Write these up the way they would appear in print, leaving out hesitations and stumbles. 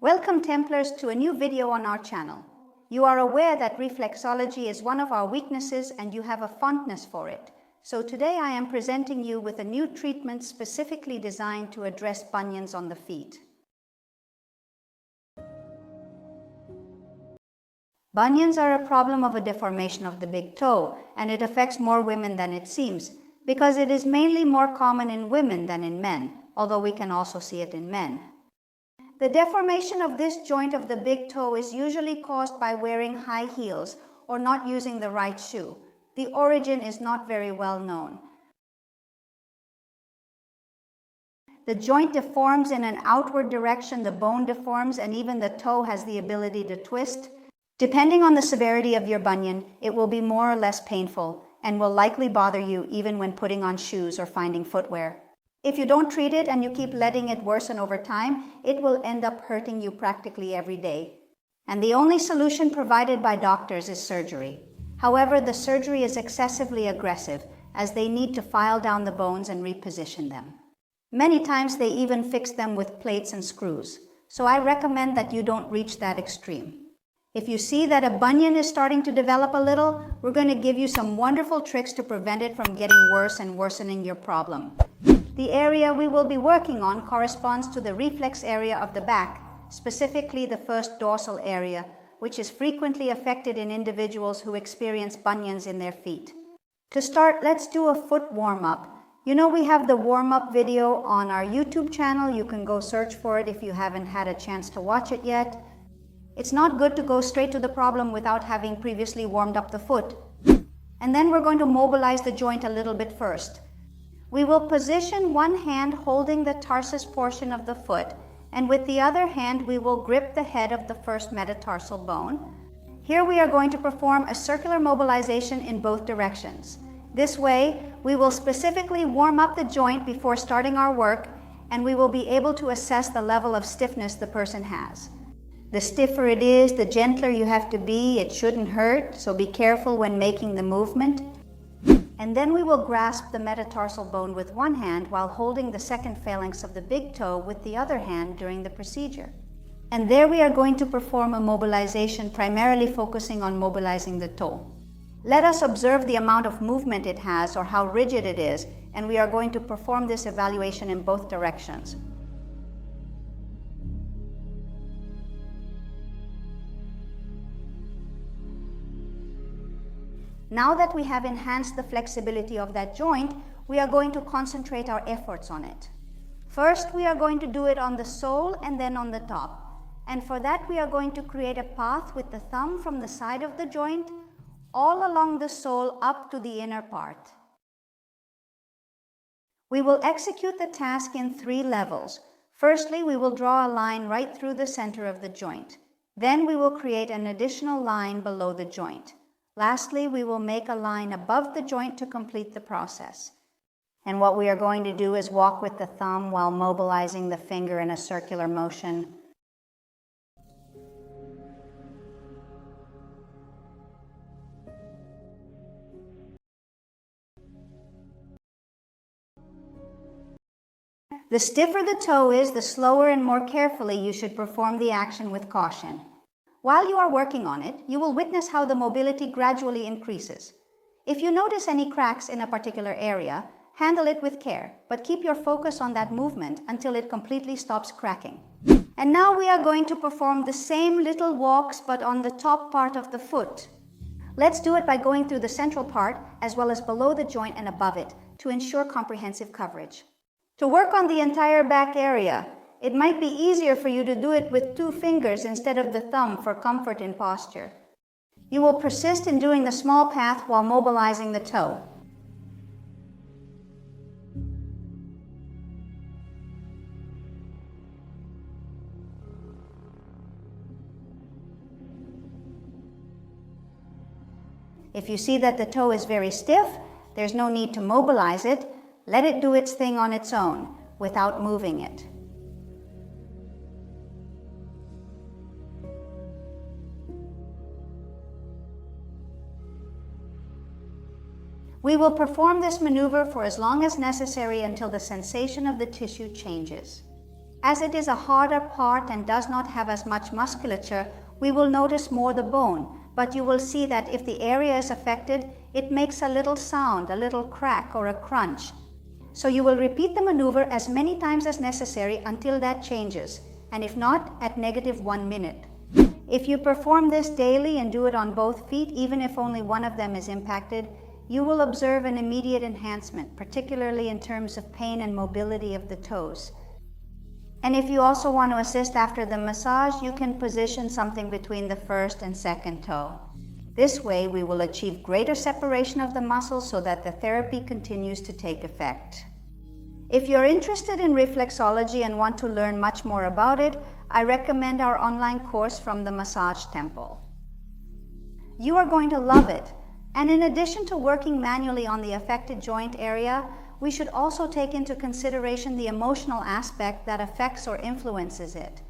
Welcome Templars to a new video on our channel. You are aware that reflexology is one of our weaknesses and you have a fondness for it. So today I am presenting you with a new treatment specifically designed to address bunions on the feet. Bunions are a problem of a deformation of the big toe, and it affects more women than it seems, because it is mainly more common in women than in men, although we can also see it in men. The deformation of this joint of the big toe is usually caused by wearing high heels or not using the right shoe. The origin is not very well known. The joint deforms in an outward direction, the bone deforms, and even the toe has the ability to twist. Depending on the severity of your bunion, it will be more or less painful and will likely bother you even when putting on shoes or finding footwear. If you don't treat it and you keep letting it worsen over time, it will end up hurting you practically every day. And the only solution provided by doctors is surgery. However, the surgery is excessively aggressive as they need to file down the bones and reposition them. Many times they even fix them with plates and screws. So I recommend that you don't reach that extreme. If you see that a bunion is starting to develop a little, we're going to give you some wonderful tricks to prevent it from getting worse and worsening your problem. The area we will be working on corresponds to the reflex area of the back, specifically the first dorsal area, which is frequently affected in individuals who experience bunions in their feet. To start, let's do a foot warm-up. You know, we have the warm-up video on our YouTube channel. You can go search for it if you haven't had a chance to watch it yet. It's not good to go straight to the problem without having previously warmed up the foot. And then we're going to mobilize the joint a little bit first. We will position one hand holding the tarsus portion of the foot, and with the other hand we will grip the head of the first metatarsal bone. Here we are going to perform a circular mobilization in both directions. This way, we will specifically warm up the joint before starting our work, and we will be able to assess the level of stiffness the person has. The stiffer it is, the gentler you have to be. It shouldn't hurt, so be careful when making the movement. And then we will grasp the metatarsal bone with one hand while holding the second phalanx of the big toe with the other hand during the procedure. And there we are going to perform a mobilization primarily focusing on mobilizing the toe. Let us observe the amount of movement it has or how rigid it is, and we are going to perform this evaluation in both directions. Now that we have enhanced the flexibility of that joint, we are going to concentrate our efforts on it. First, we are going to do it on the sole and then on the top. And for that, we are going to create a path with the thumb from the side of the joint all along the sole up to the inner part. We will execute the task in 3 levels. Firstly, we will draw a line right through the center of the joint. Then we will create an additional line below the joint. Lastly, we will make a line above the joint to complete the process. And what we are going to do is walk with the thumb while mobilizing the finger in a circular motion. The stiffer the toe is, the slower and more carefully you should perform the action with caution. While you are working on it, you will witness how the mobility gradually increases. If you notice any cracks in a particular area, handle it with care, but keep your focus on that movement until it completely stops cracking. And now we are going to perform the same little walks but on the top part of the foot. Let's do it by going through the central part as well as below the joint and above it to ensure comprehensive coverage. To work on the entire back area, it might be easier for you to do it with 2 fingers instead of the thumb for comfort in posture. You will persist in doing the small path while mobilizing the toe. If you see that the toe is very stiff, there's no need to mobilize it. Let it do its thing on its own without moving it. We will perform this maneuver for as long as necessary until the sensation of the tissue changes. As it is a harder part and does not have as much musculature, we will notice more the bone, but you will see that if the area is affected, it makes a little sound, a little crack or a crunch. So you will repeat the maneuver as many times as necessary until that changes, and if not, at -1 minute. If you perform this daily and do it on both feet, even if only one of them is impacted, you will observe an immediate enhancement, particularly in terms of pain and mobility of the toes. And if you also want to assist after the massage, you can position something between the first and second toe. This way, we will achieve greater separation of the muscles so that the therapy continues to take effect. If you're interested in reflexology and want to learn much more about it, I recommend our online course from the Massage Temple. You are going to love it. And in addition to working manually on the affected joint area, we should also take into consideration the emotional aspect that affects or influences it.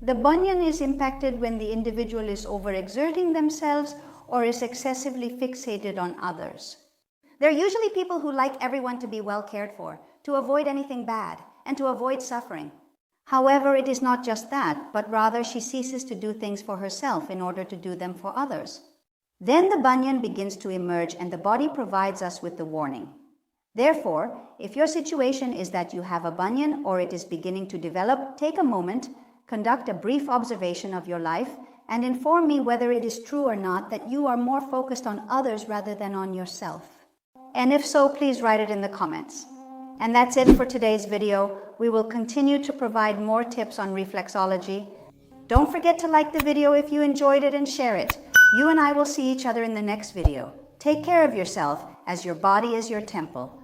The bunion is impacted when the individual is overexerting themselves or is excessively fixated on others. They're usually people who like everyone to be well cared for, to avoid anything bad, and to avoid suffering. However, it is not just that, but rather she ceases to do things for herself in order to do them for others. Then the bunion begins to emerge and the body provides us with the warning. Therefore, if your situation is that you have a bunion or it is beginning to develop, take a moment, conduct a brief observation of your life, and inform me whether it is true or not that you are more focused on others rather than on yourself. And if so, please write it in the comments. And that's it for today's video. We will continue to provide more tips on reflexology. Don't forget to like the video if you enjoyed it and share it. You and I will see each other in the next video. Take care of yourself, as your body is your temple.